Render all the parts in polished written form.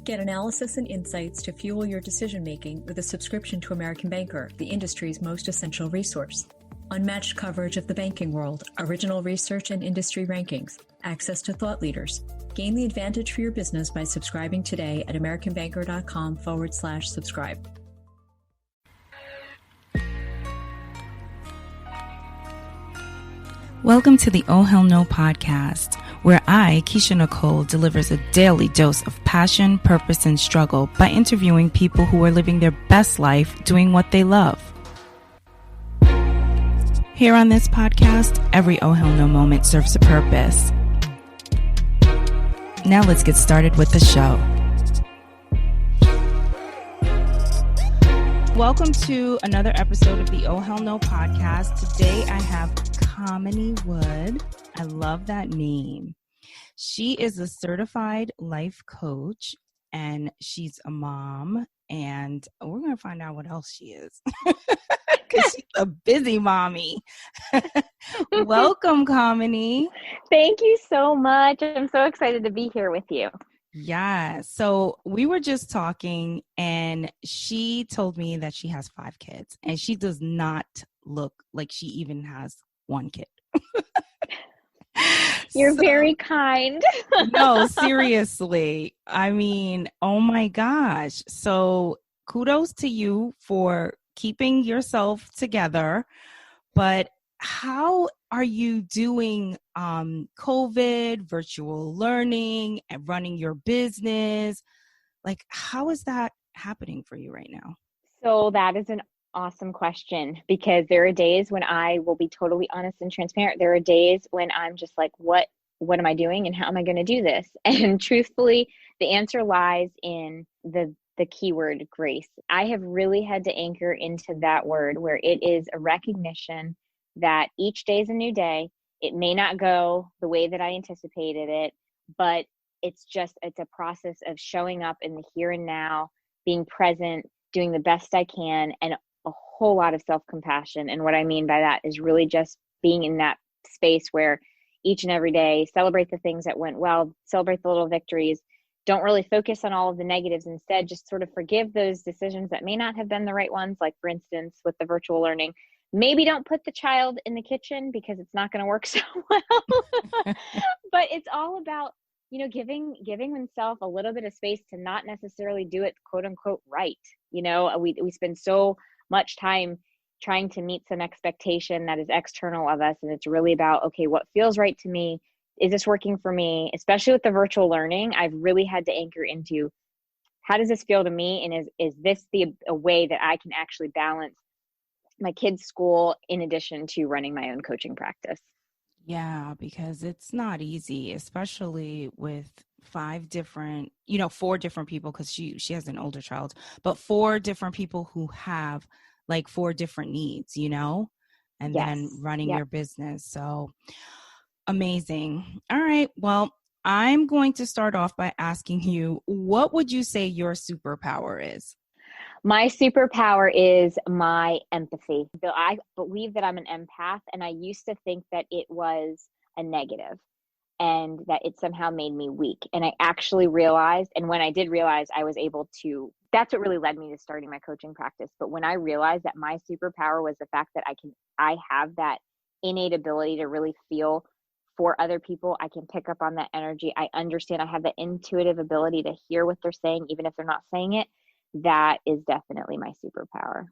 Get analysis and insights to fuel your decision-making with a subscription to American Banker, the industry's most essential resource. Unmatched coverage of the banking world, original research and industry rankings, access to thought leaders. Gain the advantage for your business by subscribing today at americanbanker.com/subscribe. Welcome to the Oh Hell No podcast, where I, Keisha Nicole, delivers a daily dose of passion, purpose, and struggle by interviewing people who are living their best life doing what they love. Here on this podcast, every Oh Hell No moment serves a purpose. Now let's get started with the show. Welcome to another episode of the Oh Hell No podcast. Today I have Kamini Wood. I love that name. She is a certified life coach and she's a mom, and we're going to find out what else she is because she's a busy mommy. Welcome, Kamini. Thank you so much. I'm so excited to be here with you. Yeah. So we were just talking and she told me that she has 5 kids and she does not look like she even has one kid. You're very kind. No, seriously. I mean, oh my gosh. So kudos to you for keeping yourself together. But how are you doing COVID, virtual learning, and running your business? Like, how is that happening for you right now? So that is an awesome question, because there are days when I will be totally honest and transparent. There are days when I'm just like, what am I doing and how am I going to do this? And truthfully, the answer lies in the keyword grace. I have really had to anchor into that word, where it is a recognition that each day is a new day. It may not go the way that I anticipated it, but it's a process of showing up in the here and now, being present, doing the best I can, and a whole lot of self-compassion. And what I mean by that is really just being in that space where each and every day, celebrate the things that went well, celebrate the little victories. Don't really focus on all of the negatives. Instead, just sort of forgive those decisions that may not have been the right ones. Like, for instance, with the virtual learning, maybe don't put the child in the kitchen because it's not going to work so well. But it's all about, giving oneself a little bit of space to not necessarily do it, quote unquote, right. We spend so much time trying to meet some expectation that is external of us. And it's really about, okay, what feels right to me? Is this working for me? Especially with the virtual learning, I've really had to anchor into, how does this feel to me? And is this a way that I can actually balance my kids' school in addition to running my own coaching practice? Yeah, because it's not easy, especially with 4 different people, because she has an older child, but 4 different people who have like 4 different needs, and Yes. then running your business. So amazing. All right. Well, I'm going to start off by asking you, what would you say your superpower is? My superpower is my empathy. I believe that I'm an empath, and I used to think that it was a negative and that it somehow made me weak. And I actually realized, and when I did realize, I was able to, that's what really led me to starting my coaching practice. But when I realized that my superpower was the fact that I have that innate ability to really feel for other people, I can pick up on that energy. I understand, I have the intuitive ability to hear what they're saying, even if they're not saying it. That is definitely my superpower.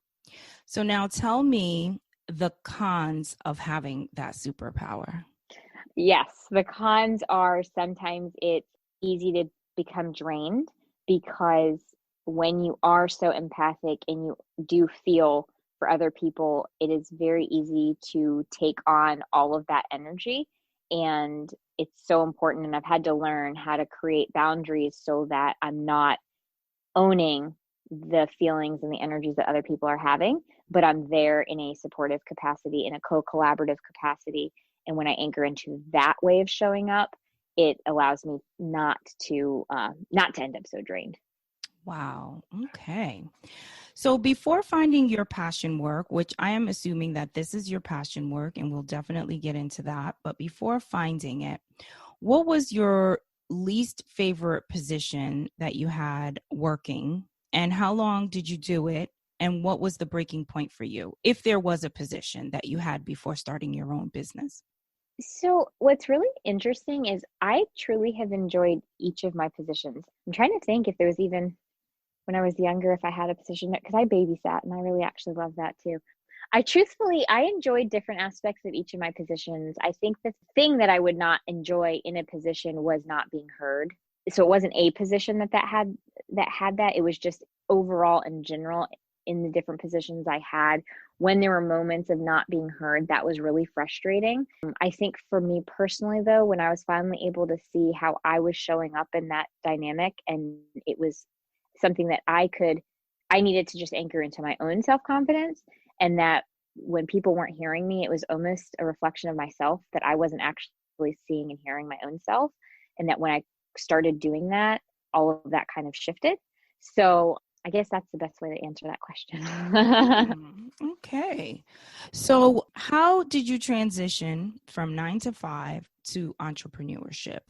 So now tell me the cons of having that superpower. Yes, the cons are sometimes it's easy to become drained, because when you are so empathic and you do feel for other people, it is very easy to take on all of that energy. And it's so important. And I've had to learn how to create boundaries so that I'm not owning the feelings and the energies that other people are having, but I'm there in a supportive capacity, in a co-collaborative capacity. And when I anchor into that way of showing up, it allows me not to end up so drained. Wow. Okay. So before finding your passion work, which I am assuming that this is your passion work, and we'll definitely get into that, but before finding it, what was your least favorite position that you had working, and how long did you do it? And what was the breaking point for you, if there was a position that you had before starting your own business? So what's really interesting is I truly have enjoyed each of my positions. I'm trying to think if there was even when I was younger, if I had a position, because I babysat and I really actually love that too. I enjoyed different aspects of each of my positions. I think the thing that I would not enjoy in a position was not being heard. So it wasn't a position that had that. It was just overall in general in the different positions I had. When there were moments of not being heard, that was really frustrating. I think for me personally, though, when I was finally able to see how I was showing up in that dynamic, and it was something that I needed to just anchor into my own self-confidence, and that when people weren't hearing me, it was almost a reflection of myself that I wasn't actually seeing and hearing my own self. And that when I started doing that, all of that kind of shifted. So I guess that's the best way to answer that question. Okay. So how did you transition from 9 to 5 to entrepreneurship?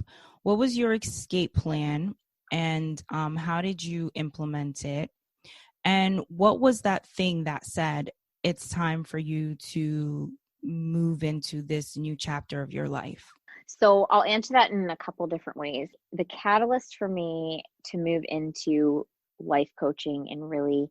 What was your escape plan, and how did you implement it? And what was that thing that said, it's time for you to move into this new chapter of your life? So I'll answer that in a couple different ways. The catalyst for me to move into life coaching and really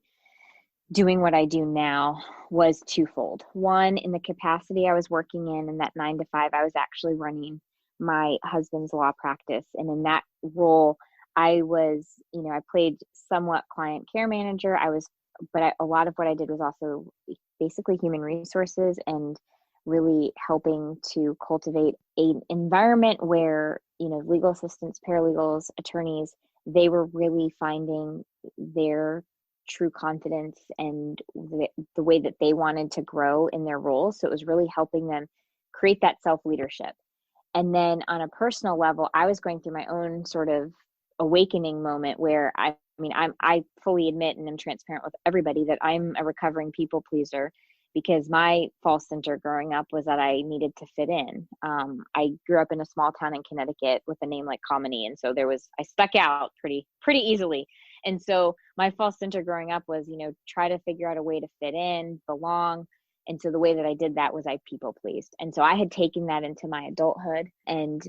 doing what I do now was twofold. One, in the capacity I was working in that 9 to 5, I was actually running my husband's law practice. And in that role, I was, I played somewhat client care manager. A lot of what I did was also basically human resources and really helping to cultivate an environment where, legal assistants, paralegals, attorneys, they were really finding their true confidence and the way that they wanted to grow in their roles. So it was really helping them create that self-leadership. And then on a personal level, I was going through my own sort of awakening moment where I fully admit and am transparent with everybody that I'm a recovering people pleaser, because my false center growing up was that I needed to fit in. I grew up in a small town in Connecticut with a name like Kamini, and so I stuck out pretty easily. And so my false center growing up was, try to figure out a way to fit in, belong. And so the way that I did that was I people pleased. And so I had taken that into my adulthood, and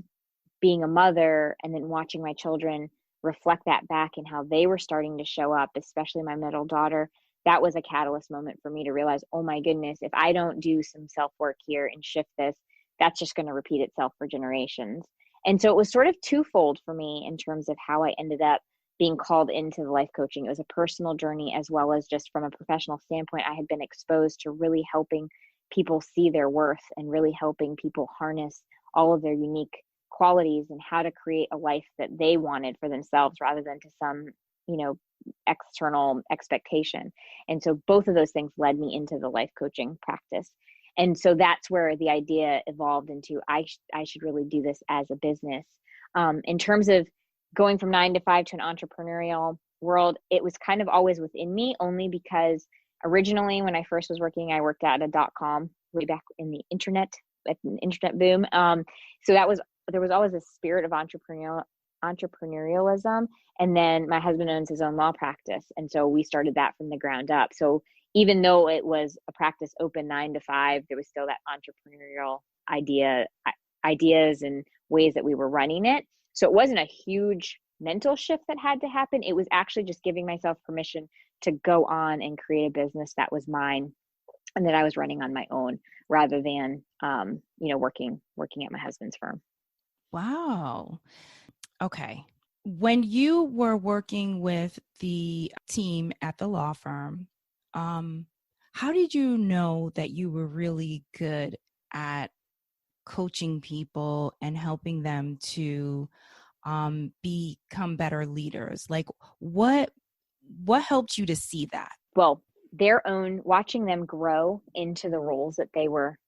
being a mother and then watching my children reflect that back and how they were starting to show up, especially my middle daughter. That was a catalyst moment for me to realize, oh my goodness, if I don't do some self-work here and shift this, that's just going to repeat itself for generations. And so it was sort of twofold for me in terms of how I ended up being called into the life coaching. It was a personal journey, as well as just from a professional standpoint. I had been exposed to really helping people see their worth and really helping people harness all of their unique qualities and how to create a life that they wanted for themselves rather than to some, external expectation. And so both of those things led me into the life coaching practice. And so that's where the idea evolved into I should really do this as a business. In terms of going from 9 to 5 to an entrepreneurial world, it was kind of always within me, only because originally when I first was working, I worked at a .com way back in the internet, at an internet boom. So there was always a spirit of entrepreneurialism. And then my husband owns his own law practice. And so we started that from the ground up. So even though it was a practice open 9 to 5, there was still that entrepreneurial ideas and ways that we were running it. So it wasn't a huge mental shift that had to happen. It was actually just giving myself permission to go on and create a business that was mine and that I was running on my own, rather than, working at my husband's firm. Wow. Okay. When you were working with the team at the law firm, how did you know that you were really good at coaching people and helping them to become better leaders? Like what helped you to see that? Well, watching them grow into the roles that they were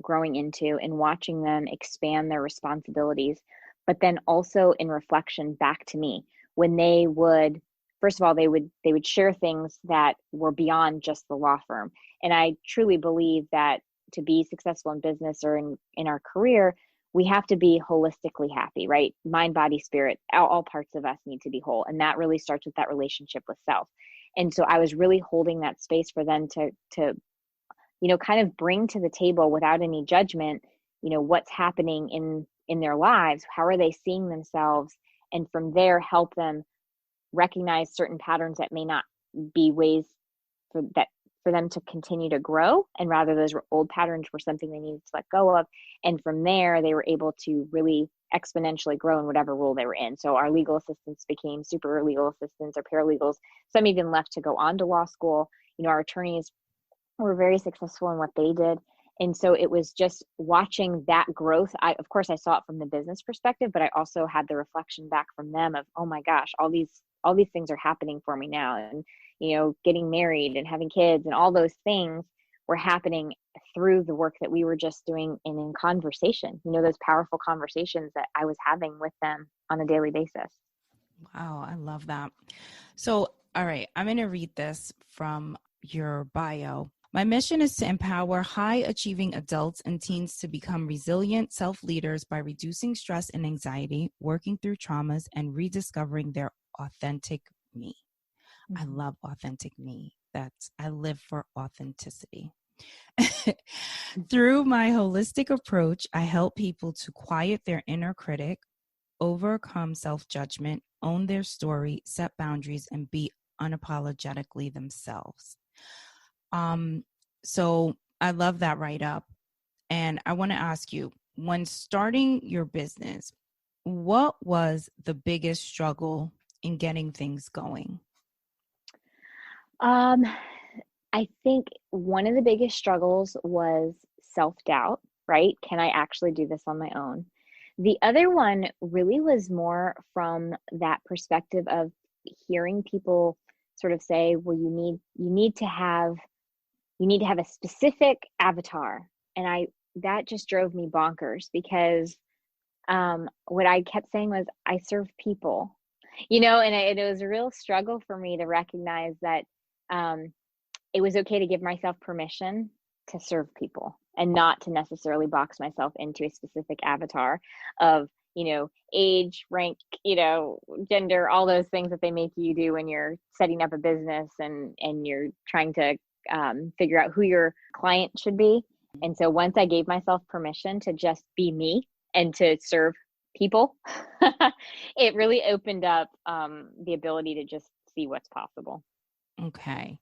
growing into and watching them expand their responsibilities, but then also in reflection back to me when they would, first of all, they would share things that were beyond just the law firm. And I truly believe that to be successful in business or in our career, we have to be holistically happy, right? Mind, body, spirit, all parts of us need to be whole. And that really starts with that relationship with self. And so I was really holding that space for them to, kind of bring to the table without any judgment, what's happening in their lives. How are they seeing themselves? And from there, help them recognize certain patterns that may not be ways for them to continue to grow, and rather those old patterns were something they needed to let go of. And from there, they were able to really exponentially grow in whatever role they were in. So our legal assistants became super legal assistants or paralegals. Some even left to go on to law school. Our attorneys were very successful in what they did. And so it was just watching that growth. Of course, I saw it from the business perspective, but I also had the reflection back from them of, oh my gosh, all these things are happening for me now. And, getting married and having kids and all those things were happening through the work that we were just doing and in conversation, those powerful conversations that I was having with them on a daily basis. Wow, I love that. So, all right, I'm going to read this from your bio. My mission is to empower high-achieving adults and teens to become resilient self-leaders by reducing stress and anxiety, working through traumas, and rediscovering their authentic me. I love authentic me. I live for authenticity. Through my holistic approach, I help people to quiet their inner critic, overcome self-judgment, own their story, set boundaries, and be unapologetically themselves. So I love that write-up. And I want to ask you, when starting your business, what was the biggest struggle in getting things going? I think one of the biggest struggles was self-doubt, right? Can I actually do this on my own? The other one really was more from that perspective of hearing people sort of say, well, you need to have a specific avatar. And that just drove me bonkers, because what I kept saying was, I serve people, and it was a real struggle for me to recognize that it was okay to give myself permission to serve people and not to necessarily box myself into a specific avatar of, age, rank, gender, all those things that they make you do when you're setting up a business and you're trying to figure out who your client should be. And so once I gave myself permission to just be me and to serve people, it really opened up the ability to just see what's possible. Okay.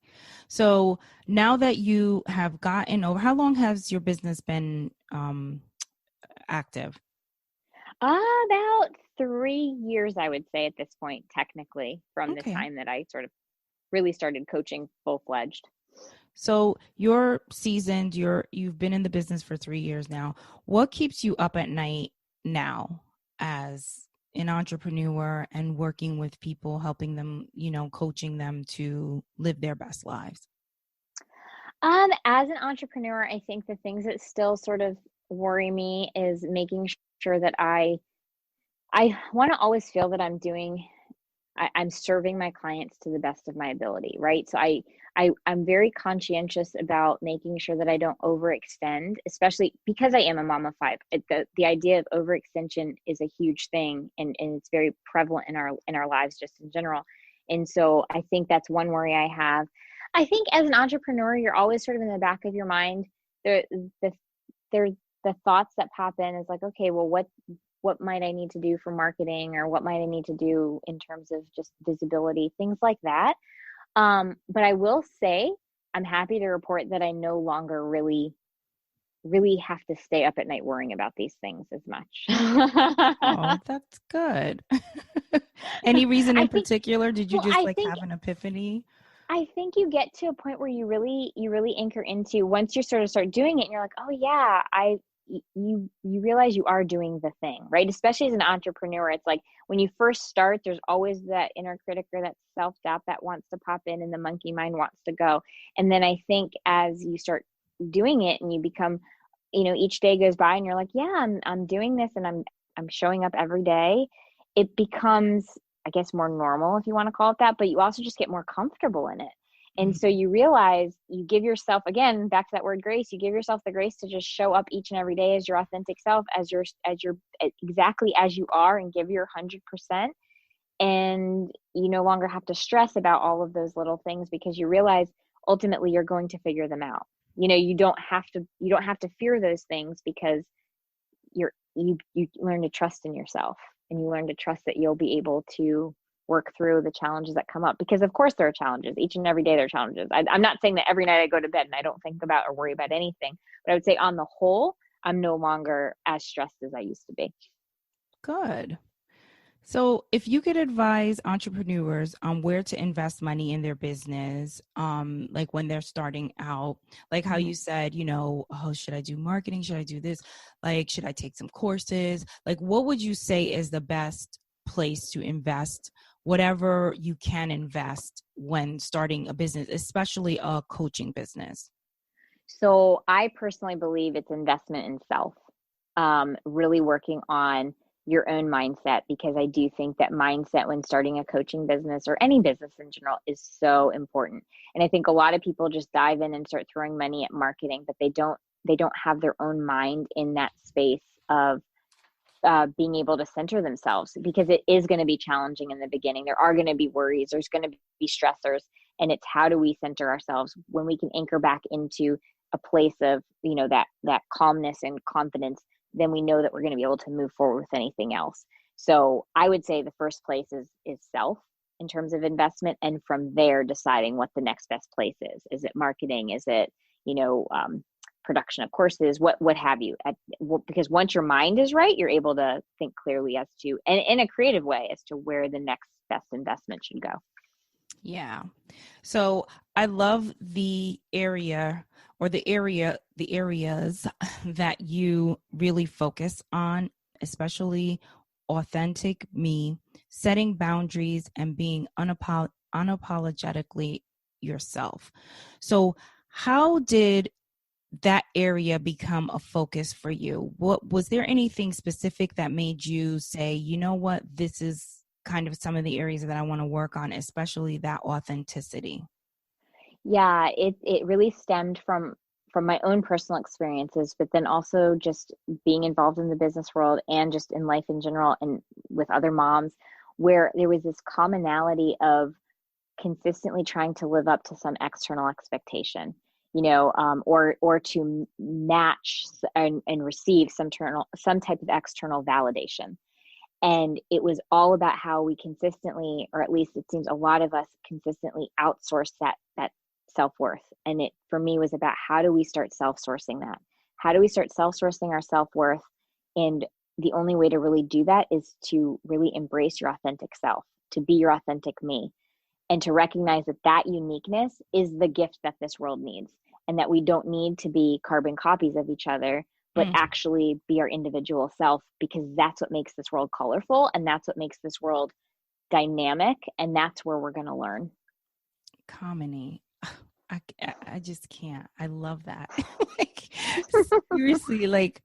So now that you have gotten over, how long has your business been active? About 3 years, I would say, at this point, technically, from the time that I sort of really started coaching full-fledged. So you're seasoned, you've been in the business for 3 years now. What keeps you up at night now as an entrepreneur and working with people, helping them, coaching them to live their best lives? As an entrepreneur, I think the things that still sort of worry me is making sure that I want to always feel that I'm serving my clients to the best of my ability, right? So I'm very conscientious about making sure that I don't overextend, especially because I am a mom of five. The idea of overextension is a huge thing, and it's very prevalent in our lives just in general. And so I think that's one worry I have. I think as an entrepreneur, you're always sort of in the back of your mind. The thoughts that pop in is like, okay, well, what might I need to do for marketing, or what might I need to do in terms of just visibility, things like that. But I will say, I'm happy to report that I no longer really have to stay up at night worrying about these things as much. Oh, that's good. Any reason in particular? Did you just have an epiphany? I think you get to a point where you really anchor into, once you sort of start doing it and you're like, oh yeah, you realize you are doing the thing, right? Especially as an entrepreneur, it's like when you first start, there's always that inner critic or that self-doubt that wants to pop in, and the monkey mind wants to go. And then I think as you start doing it and you become, each day goes by and you're like, yeah, I'm doing this, and I'm showing up every day, it becomes, I guess, more normal, if you want to call it that, but you also just get more comfortable in it. And so you realize you give yourself, again, back to that word grace, you give yourself the grace to just show up each and every day as your authentic self, as your exactly as you are, and give your 100%. And you no longer have to stress about all of those little things, because you realize ultimately you're going to figure them out. You don't have to fear those things, because you learn to trust in yourself, and you learn to trust that you'll be able to work through the challenges that come up, because of course there are challenges. Each and every day there are challenges. I'm not saying that every night I go to bed and I don't think about or worry about anything, but I would say on the whole, I'm no longer as stressed as I used to be. Good. So if you could advise entrepreneurs on where to invest money in their business, like when they're starting out, like how you said, oh, should I do marketing? Should I do this? Like, should I take some courses? Like, what would you say is the best place to invest, whatever you can invest when starting a business, especially a coaching business? So I personally believe it's investment in self, really working on your own mindset, because I do think that mindset when starting a coaching business or any business in general is so important. And I think a lot of people just dive in and start throwing money at marketing, but they don't have their own mind in that space of being able to center themselves, because it is going to be challenging in the beginning. There are going to be worries, there's going to be stressors, and it's how do we center ourselves when we can anchor back into a place of that calmness and confidence. Then we know that we're going to be able to move forward with anything else. So I would say the first place is self in terms of investment, and from there deciding what the next best place is. Is it marketing? Is it production of courses, what have you, because once your mind is right, you're able to think clearly as to, and in a creative way, as to where the next best investment should go. Yeah. So I love the area or the areas that you really focus on, especially authentic me, setting boundaries, and being unapologetically yourself. So how did that area become a focus for you? What was there anything specific that made you say, you know what, this is kind of some of the areas that I want to work on, especially that authenticity? Yeah, it really stemmed from my own personal experiences, but then also just being involved in the business world and just in life in general, and with other moms, where there was this commonality of consistently trying to live up to some external expectation, or to match and receive some type of external validation. And it was all about how we consistently, or at least it seems a lot of us consistently, outsource that self-worth. And it, for me, was about how do we start self-sourcing that? How do we start self-sourcing our self-worth? And the only way to really do that is to really embrace your authentic self, to be your authentic me, and to recognize that uniqueness is the gift that this world needs, and that we don't need to be carbon copies of each other, but actually be our individual self, because that's what makes this world colorful, and that's what makes this world dynamic, and that's where we're going to learn. Kamini, I just can't. I love that. Like, seriously, like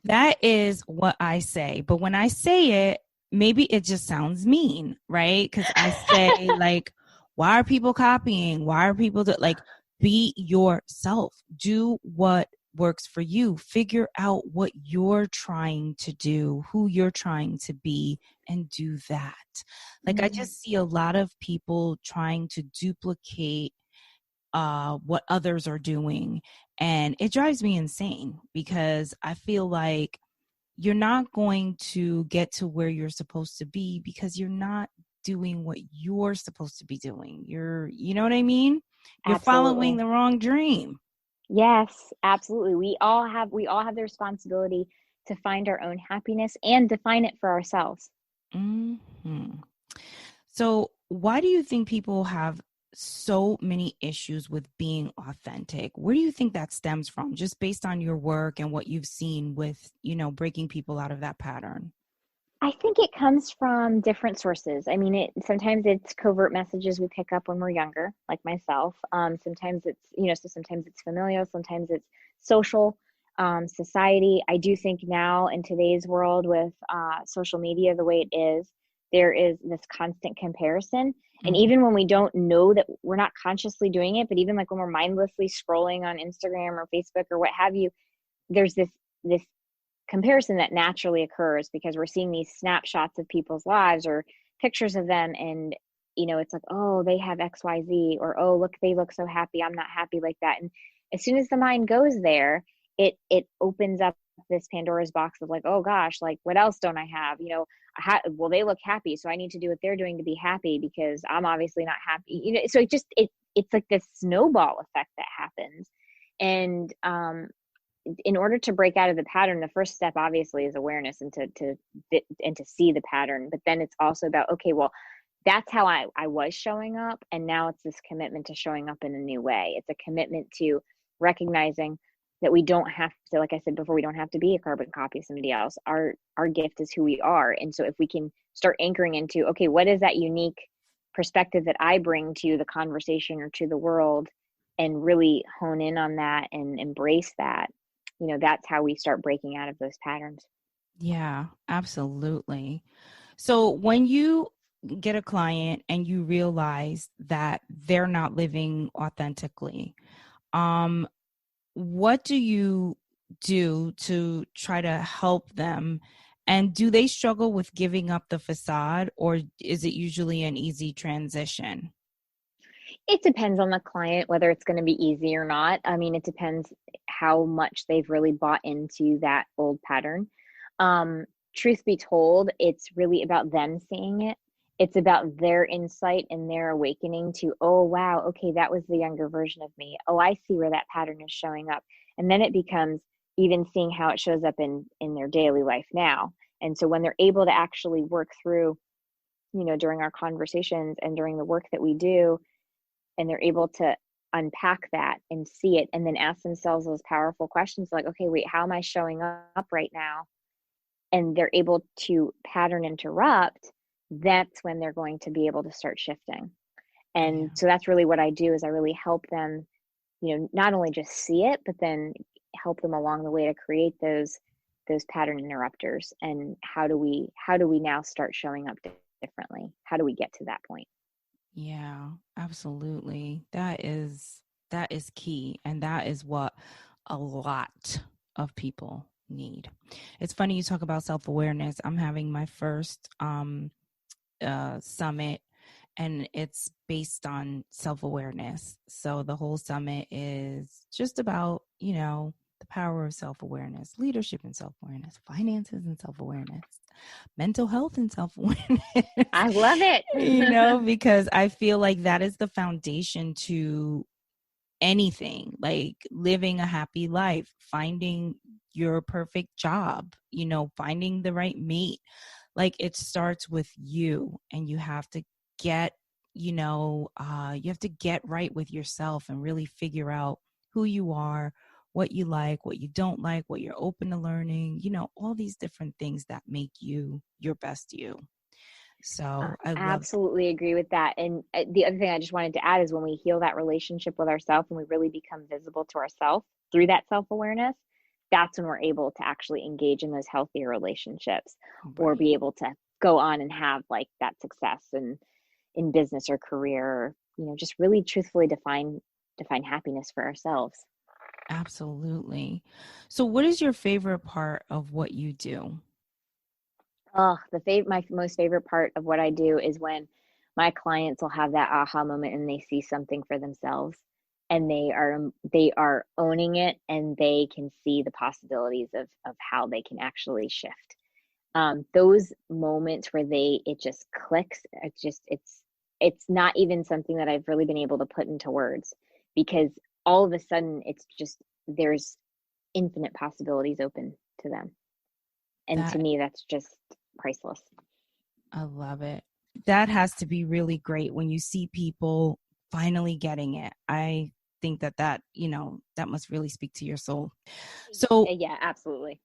that is what I say. But when I say it, maybe it just sounds mean, right? Because I say like, why are people copying? Why are people like, be yourself. Do what works for you. Figure out what you're trying to do, who you're trying to be, and do that. Like, I just see a lot of people trying to duplicate what others are doing. And it drives me insane, because I feel like you're not going to get to where you're supposed to be because you're not doing what you're supposed to be doing. You know what I mean? You're following the wrong dream. Yes, absolutely. We all have the responsibility to find our own happiness and define it for ourselves. Mm-hmm. So why do you think people have so many issues with being authentic? Where do you think that stems from, just based on your work and what you've seen with, breaking people out of that pattern? I think it comes from different sources. I mean, sometimes it's covert messages we pick up when we're younger, like myself. Sometimes sometimes it's familial, sometimes it's social, society. I do think now in today's world with social media the way it is, there is this constant comparison. And Mm-hmm. even when we don't know that, we're not consciously doing it, but even like when we're mindlessly scrolling on Instagram or Facebook or what have you, there's this comparison that naturally occurs because we're seeing these snapshots of people's lives or pictures of them, and it's like, oh, they have XYZ, or oh, look, they look so happy, I'm not happy like that. And as soon as the mind goes there, it opens up this Pandora's box of like, oh gosh, like what else don't I have? Well, they look happy, so I need to do what they're doing to be happy because I'm obviously not happy. So it's like this snowball effect that happens. And in order to break out of the pattern, the first step obviously is awareness and to see the pattern. But then it's also about, okay, well, that's how I was showing up, and now it's this commitment to showing up in a new way. It's a commitment to recognizing that we don't have to, like I said before, we don't have to be a carbon copy of somebody else. Our gift is who we are. And so if we can start anchoring into, okay, what is that unique perspective that I bring to the conversation or to the world, and really hone in on that and embrace that, that's how we start breaking out of those patterns. Yeah, absolutely. So when you get a client and you realize that they're not living authentically, what do you do to try to help them? And do they struggle with giving up the facade, or is it usually an easy transition? It depends on the client, whether it's going to be easy or not. I mean, it depends how much they've really bought into that old pattern. Truth be told, it's really about them seeing it. It's about their insight and their awakening to, oh, wow, okay, that was the younger version of me. Oh, I see where that pattern is showing up. And then it becomes even seeing how it shows up in their daily life now. And so when they're able to actually work through, during our conversations and during the work that we do, and they're able to unpack that and see it, and then ask themselves those powerful questions like, okay, wait, how am I showing up right now? And they're able to pattern interrupt, that's when they're going to be able to start shifting. And Yeah. so that's really what I do, is I really help them, not only just see it, but then help them along the way to create those pattern interrupters. And how do we now start showing up differently? How do we get to that point? Yeah, absolutely. That is key, and that is what a lot of people need. It's funny you talk about self-awareness. I'm having my first summit, and it's based on self-awareness. So the whole summit is just about, the power of self-awareness, leadership and self-awareness, finances and self-awareness, mental health and self-awareness. I love it. Because I feel like that is the foundation to anything, like living a happy life, finding your perfect job, finding the right mate. Like, it starts with you, and you have to get, you have to get right with yourself and really figure out who you are, what you like, what you don't like, what you're open to learning, all these different things that make you your best you. So I love. Absolutely agree with that. And the other thing I just wanted to add is when we heal that relationship with ourselves and we really become visible to ourselves through that self-awareness, that's when we're able to actually engage in those healthier relationships, or Right. be able to go on and have like that success in business or career, or, just really truthfully define happiness for ourselves. Absolutely. So what is your favorite part of what you do? Oh, my most favorite part of what I do is when my clients will have that aha moment and they see something for themselves, and they are owning it, and they can see the possibilities of how they can actually shift. Those moments where it just clicks, it's not even something that I've really been able to put into words, because all of a sudden it's just, there's infinite possibilities open to them. And to That me, that's just priceless. I love it. That has to be really great when you see people finally getting it. I think that must really speak to your soul. So, Yeah, absolutely.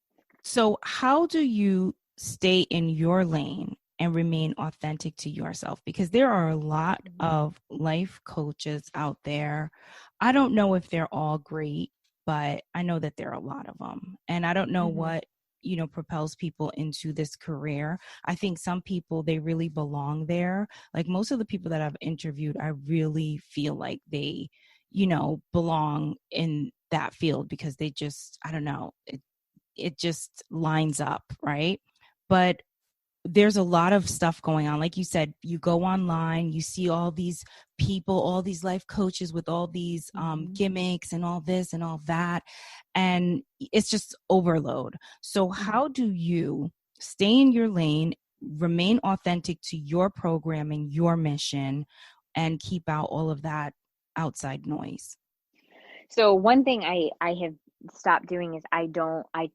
how do you stay in your lane and remain authentic to yourself? Because there are a lot of life coaches out there. I don't know if they're all great, but I know that there are a lot of them. And I don't know Mm-hmm. what propels people into this career. I think some people, they really belong there. Like most of the people that I've interviewed, I really feel like they, belong in that field because they just, I don't know, it just lines up, right? But there's a lot of stuff going on. Like you said, you go online, you see all these people, all these life coaches with all these gimmicks and all this and all that. And it's just overload. So how do you stay in your lane, remain authentic to your programming, your mission, and keep out all of that outside noise? So one thing I have stopped doing is I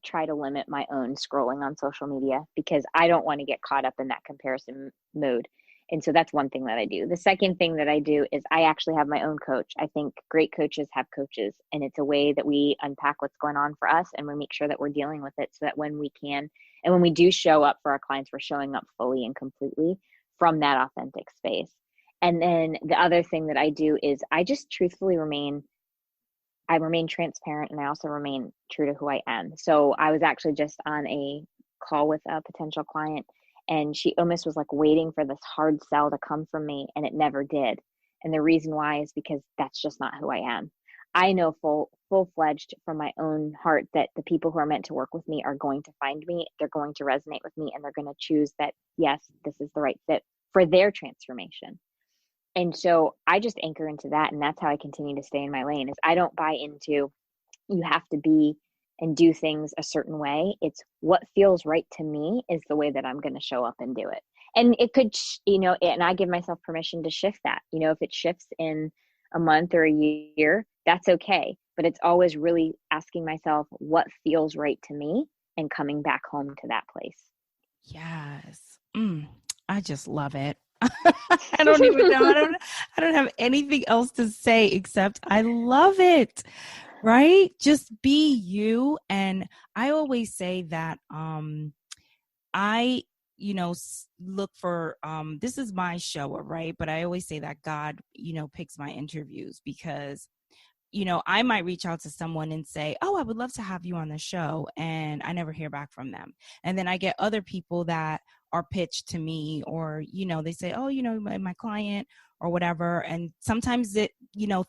try to limit my own scrolling on social media because I don't want to get caught up in that comparison mode. And so that's one thing that I do. The second thing that I do is I actually have my own coach. I think great coaches have coaches, and it's a way that we unpack what's going on for us and we make sure that we're dealing with it so that when we can, and when we do show up for our clients, we're showing up fully and completely from that authentic space. And then the other thing that I do is I just truthfully remain transparent, and I also remain true to who I am. So I was actually just on a call with a potential client, and she almost was like waiting for this hard sell to come from me, and it never did. And the reason why is because that's just not who I am. I know full-fledged from my own heart that the people who are meant to work with me are going to find me, they're going to resonate with me, and they're going to choose that, yes, this is the right fit for their transformation. And so I just anchor into that. And that's how I continue to stay in my lane is I don't buy into you have to be and do things a certain way. It's what feels right to me is the way that I'm going to show up and do it. And it could, and I give myself permission to shift that, if it shifts in a month or a year, that's okay. But it's always really asking myself what feels right to me and coming back home to that place. Yes. I just love it. I don't even know. I don't have anything else to say except I love it. Right? Just be you. And I always say that I look for this is my show, right? But I always say that God, picks my interviews because I might reach out to someone and say, oh, I would love to have you on the show. And I never hear back from them. And then I get other people that are pitched to me or, they say, oh, my client or whatever. And sometimes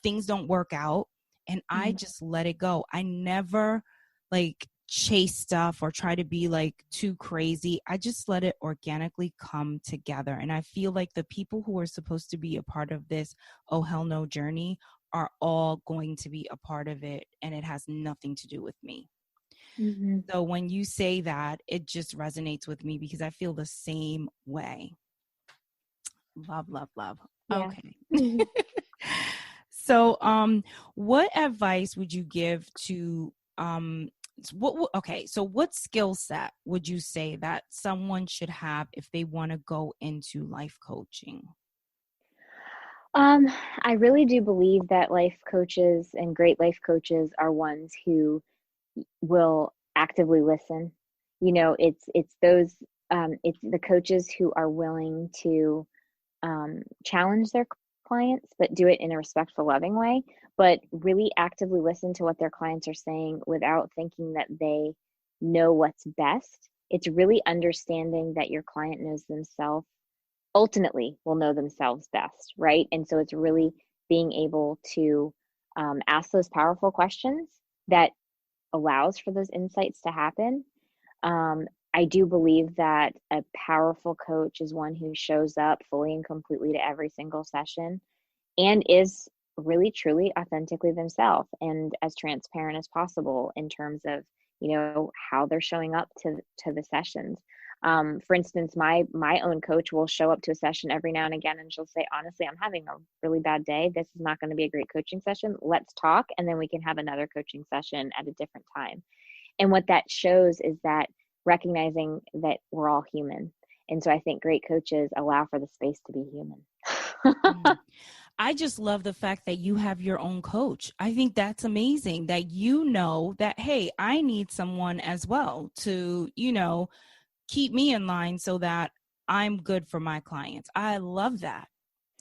things don't work out and I just let it go. I never chase stuff or try to be too crazy. I just let it organically come together. And I feel like the people who are supposed to be a part of this, oh, hell no journey are all going to be a part of it. And it has nothing to do with me. Mm-hmm. So when you say that, it just resonates with me because I feel the same way. Love, love, love. Yeah. Okay. So, what advice would you give to, what skill set would you say that someone should have if they want to go into life coaching? I really do believe that life coaches and great life coaches are ones who will actively listen. It's those, it's the coaches who are willing to challenge their clients, but do it in a respectful, loving way, but really actively listen to what their clients are saying without thinking that they know what's best. It's really understanding that your client knows themselves, ultimately will know themselves best, right? And so it's really being able to ask those powerful questions that allows for those insights to happen. I do believe that a powerful coach is one who shows up fully and completely to every single session and is really, truly, authentically themselves and as transparent as possible in terms of, how they're showing up to the sessions. For instance, my own coach will show up to a session every now and again and she'll say, honestly, I'm having a really bad day. This is not going to be a great coaching session. Let's talk. And then we can have another coaching session at a different time. And what that shows is that recognizing that we're all human. And so I think great coaches allow for the space to be human. I just love the fact that you have your own coach. I think that's amazing that that, hey, I need someone as well to, keep me in line so that I'm good for my clients. I love that.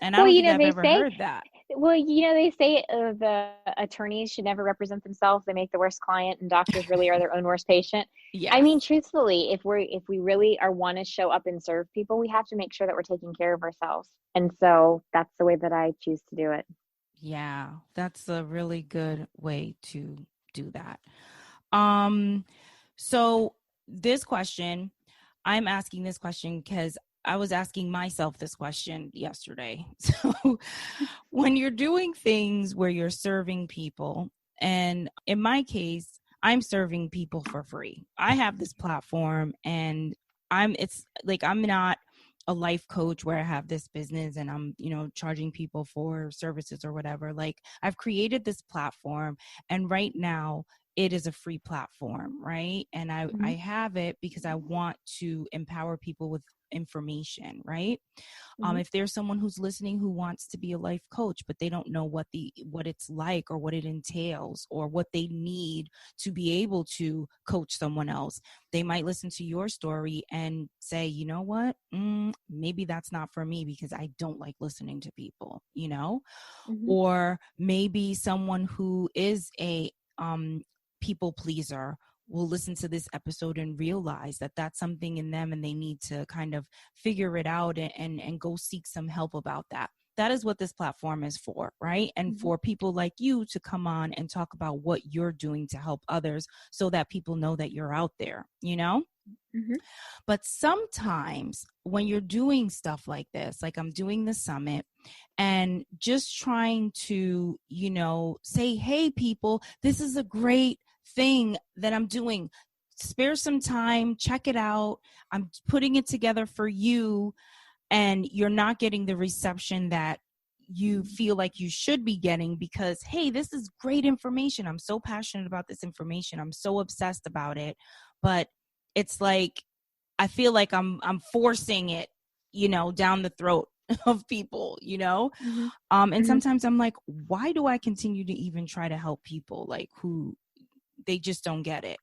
And I don't think I've ever heard that. Well, they say the attorneys should never represent themselves. They make the worst client, and doctors really are their own worst patient. I Yes. mean, truthfully, if we really are want to show up and serve people, we have to make sure that we're taking care of ourselves. And so that's the way that I choose to do it. Yeah, that's a really good way to do that. Um, so this question, I'm asking this question because I was asking myself this question yesterday. So when you're doing things where you're serving people, and in my case, I'm serving people for free. I have this platform and it's like, I'm not a life coach where I have this business and I'm, charging people for services or whatever. Like, I've created this platform, and right now it is a free platform, right? And I Mm-hmm. have it because I want to empower people with information, right? Mm-hmm. If there's someone who's listening who wants to be a life coach, but they don't know what it's like, or what it entails, or what they need to be able to coach someone else, they might listen to your story and say, you know what, maybe that's not for me because I don't like listening to people, Mm-hmm. or maybe someone who is a people pleaser will listen to this episode and realize that that's something in them, and they need to kind of figure it out and go seek some help about that. That is what this platform is for, right? And Mm-hmm. for people like you to come on and talk about what you're doing to help others, so that people know that you're out there, Mm-hmm. But sometimes when you're doing stuff like this, like I'm doing the summit, and just trying to, say, hey, people, this is a great thing that I'm doing. Spare some time, check it out. I'm putting it together for you, and you're not getting the reception that you feel like you should be getting, because, hey, this is great information. I'm so passionate about this information. I'm so obsessed about it. But it's like, I feel like I'm forcing it, down the throat of people. Mm-hmm. And Mm-hmm. sometimes I'm like, why do I continue to even try to help people like who they just don't get it?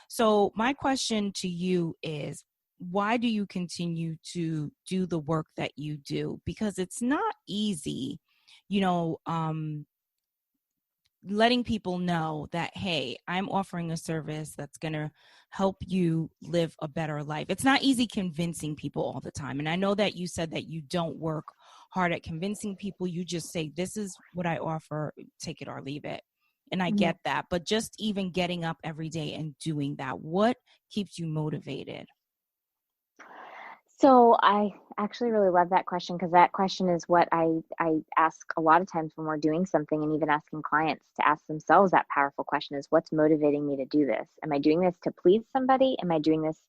So my question to you is, why do you continue to do the work that you do? Because it's not easy, you know, um, letting people know that, hey, I'm offering a service that's going to help you live a better life. It's not easy convincing people all the time. And I know that you said that you don't work hard at convincing people. You just say, this is what I offer, take it or leave it. And I Mm-hmm. get that. But just even getting up every day and doing that, what keeps you motivated? So I actually really love that question, because that question is what I ask a lot of times when we're doing something, and even asking clients to ask themselves that powerful question is, what's motivating me to do this? Am I doing this to please somebody? Am I doing this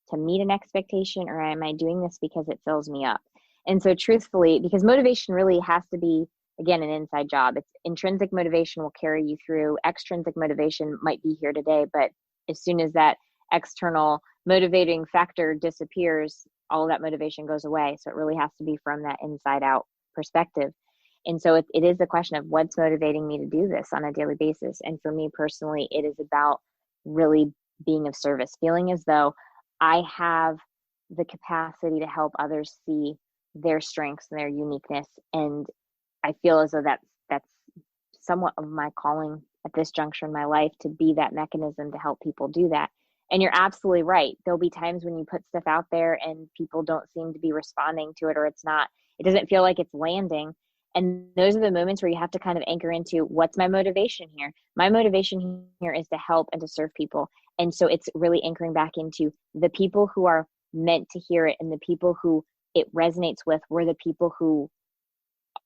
to meet an expectation, or am I doing this because it fills me up? And so truthfully, because motivation really has to be, again, an inside job. It's intrinsic motivation will carry you through. Extrinsic motivation might be here today, but as soon as that external motivating factor disappears, all of that motivation goes away. So it really has to be from that inside out perspective. And so it is the question of what's motivating me to do this on a daily basis. And for me personally, it is about really being of service, feeling as though I have the capacity to help others see their strengths and their uniqueness. And I feel as though that's somewhat of my calling at this juncture in my life, to be that mechanism to help people do that. And you're absolutely right. There'll be times when you put stuff out there and people don't seem to be responding to it, or it doesn't feel like it's landing. And those are the moments where you have to kind of anchor into, what's my motivation here? My motivation here is to help and to serve people. And so it's really anchoring back into the people who are meant to hear it, and the people who it resonates with were the people who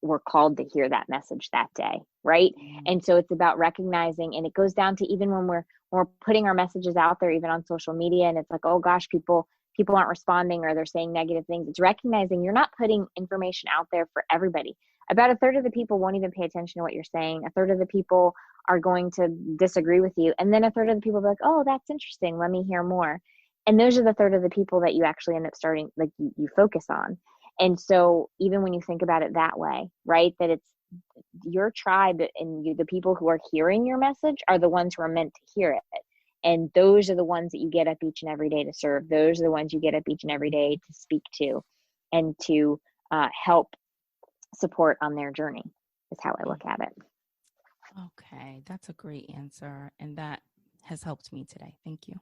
were called to hear that message that day, right? And so it's about recognizing, and it goes down to even when we're putting our messages out there, even on social media, and it's like, oh gosh, people aren't responding, or they're saying negative things. It's recognizing you're not putting information out there for everybody. About a third of the people won't even pay attention to what you're saying. A third of the people are going to disagree with you, and then a third of the people will be like, oh, that's interesting, let me hear more. And those are the third of the people that you actually end up starting, like, you focus on. And so even when you think about it that way, right, that it's your tribe, and the people who are hearing your message are the ones who are meant to hear it. And those are the ones that you get up each and every day to serve. Those are the ones you get up each and every day to speak to, and to help support on their journey. is how I look at it. Okay, that's a great answer. And that has helped me today. Thank you.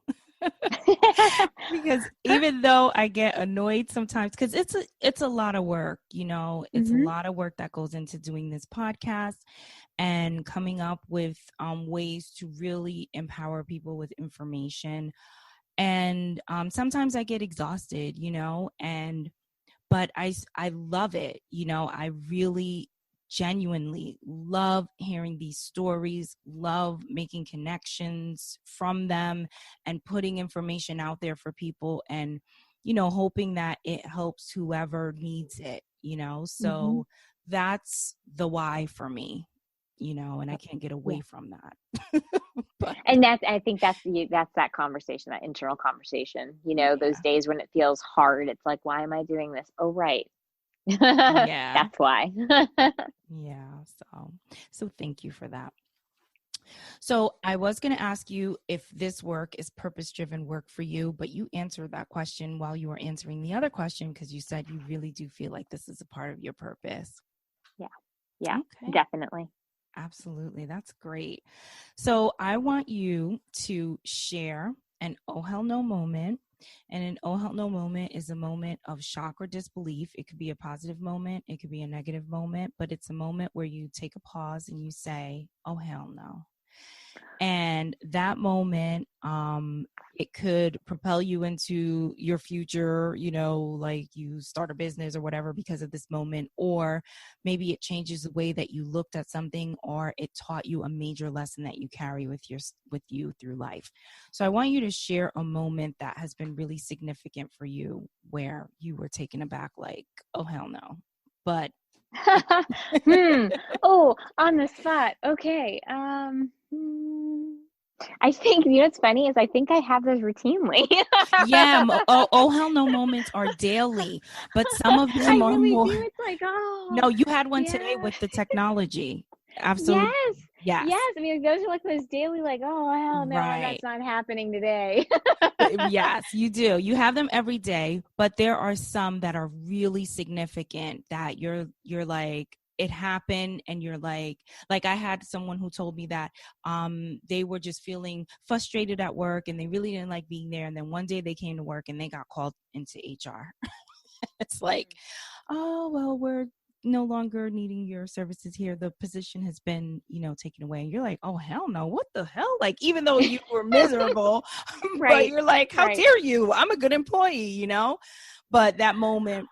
Because even though I get annoyed sometimes, because it's a lot of work, it's a lot of work that goes into doing this podcast and coming up with ways to really empower people with information. And sometimes I get exhausted, but I love it. I really genuinely love hearing these stories, love making connections from them and putting information out there for people and, hoping that it helps whoever needs it, so that's the why for me, and I can't get away from that. But. And I think that's that conversation, that internal conversation, those days when it feels hard. It's like, why am I doing this? Oh, right. Yeah. That's why. Yeah. So thank you for that. So I was going to ask you if this work is purpose-driven work for you, but you answered that question while you were answering the other question, because you said you really do feel like this is a part of your purpose. Yeah, okay. Definitely. Absolutely. That's great. So I want you to share an oh hell no moment. And an oh hell no moment is a moment of shock or disbelief. It could be a positive moment. It could be a negative moment, but it's a moment where you take a pause and you say, oh hell no. And that moment, it could propel you into your future, like you start a business or whatever because of this moment, or maybe it changes the way that you looked at something, or it taught you a major lesson that you carry with you through life. So I want you to share a moment that has been really significant for you where you were taken aback, like, oh, hell no. But Oh, on the spot. Okay. I think, what's funny is I think I have those routinely. Yeah. Oh, hell no moments are daily, but some of them I are really more. do. It's like, No, you had one today yeah. with the technology. Absolutely. Yes. I mean, those are like those daily, like, oh, hell no, Right. that's not happening today. Yes, you do. You have them every day, but there are some that are really significant that you're like, it happened and you're like I had someone who told me that they were just feeling frustrated at work and they really didn't like being there, and then one day they came to work and they got called into HR. It's like, oh, well, we're no longer needing your services here. The position has been, taken away. And you're like, oh, hell no. What the hell? Like, even though you were miserable, but you're like, how dare you? I'm a good employee, But that moment,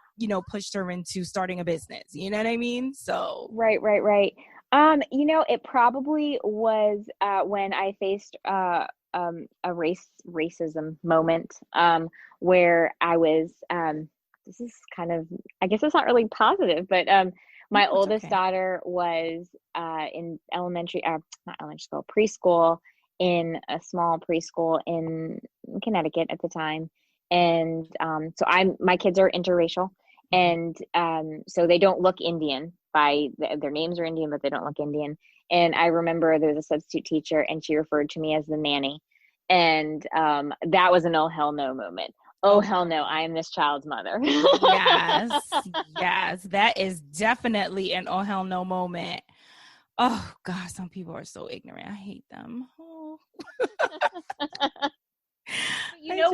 pushed her into starting a business. You know what I mean? So. Right. It probably was when I faced a racism moment where I was this is kind of, I guess it's not really positive, but my oldest daughter was in not elementary school, preschool, in a small preschool in Connecticut at the time. And so my kids are interracial. And so they don't look Indian by their names are Indian, but they don't look Indian. And I remember there was a substitute teacher and she referred to me as the nanny. And that was an oh hell no moment. Oh hell no, I am this child's mother. Yes. That is definitely an oh hell no moment. Oh gosh, some people are so ignorant. I hate them. Oh.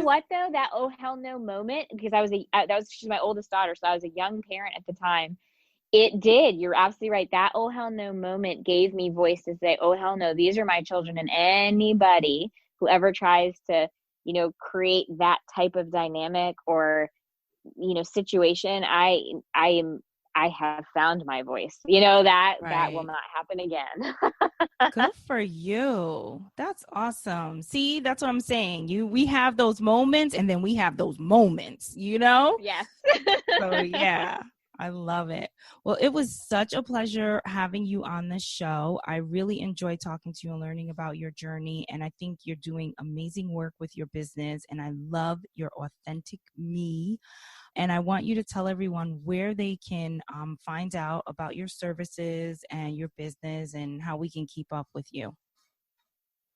What though? That oh hell no moment, because she's my oldest daughter, so I was a young parent at the time. It did. You're absolutely right. That oh hell no moment gave me voice to say, oh hell no, these are my children, and anybody who ever tries to, create that type of dynamic or, situation, I have found my voice. That will not happen again. Good for you. That's awesome. See, that's what I'm saying. We have those moments and then we have those moments, Yes. So yeah, I love it. Well, it was such a pleasure having you on the show. I really enjoyed talking to you and learning about your journey. And I think you're doing amazing work with your business. And I love your authentic me. And I want you to tell everyone where they can find out about your services and your business and how we can keep up with you.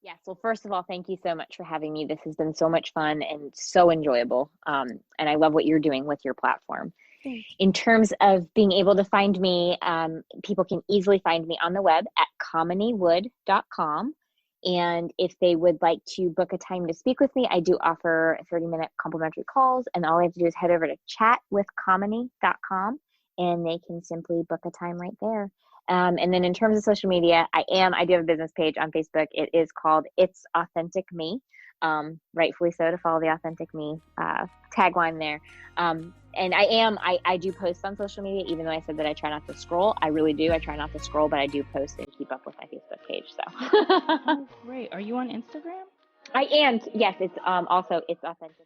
Yes. Well, first of all, thank you so much for having me. This has been so much fun and so enjoyable. And I love what you're doing with your platform. In terms of being able to find me, people can easily find me on the web at kaminiwood.com. And if they would like to book a time to speak with me, I do offer 30-minute complimentary calls. And all they have to do is head over to chatwithkamini.com and they can simply book a time right there. And then in terms of social media, I do have a business page on Facebook. It is called It's Authentic Me. Rightfully so, to follow the Authentic Me tagline there. And I do post on social media, even though I said that I try not to scroll. I really do. I try not to scroll, but I do post and keep up with my Facebook page. So. Oh, great. Are you on Instagram? I am. Yes. It's also It's Authentic Me.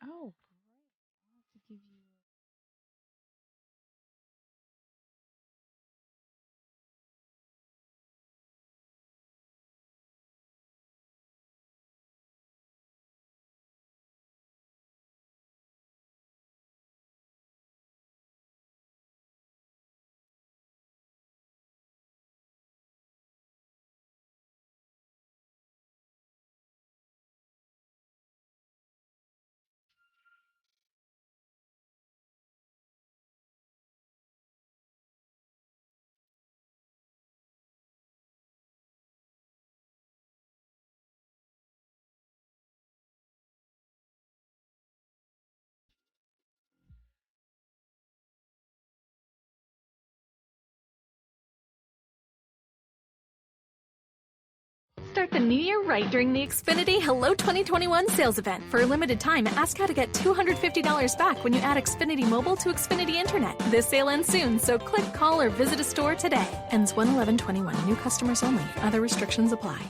Oh. Start the new year right during the Xfinity Hello 2021 sales event. For a limited time, ask how to get $250 back when you add Xfinity Mobile to Xfinity Internet. This sale ends soon, so click, call, or visit a store today. Ends 1/11/21. New customers only. Other restrictions apply.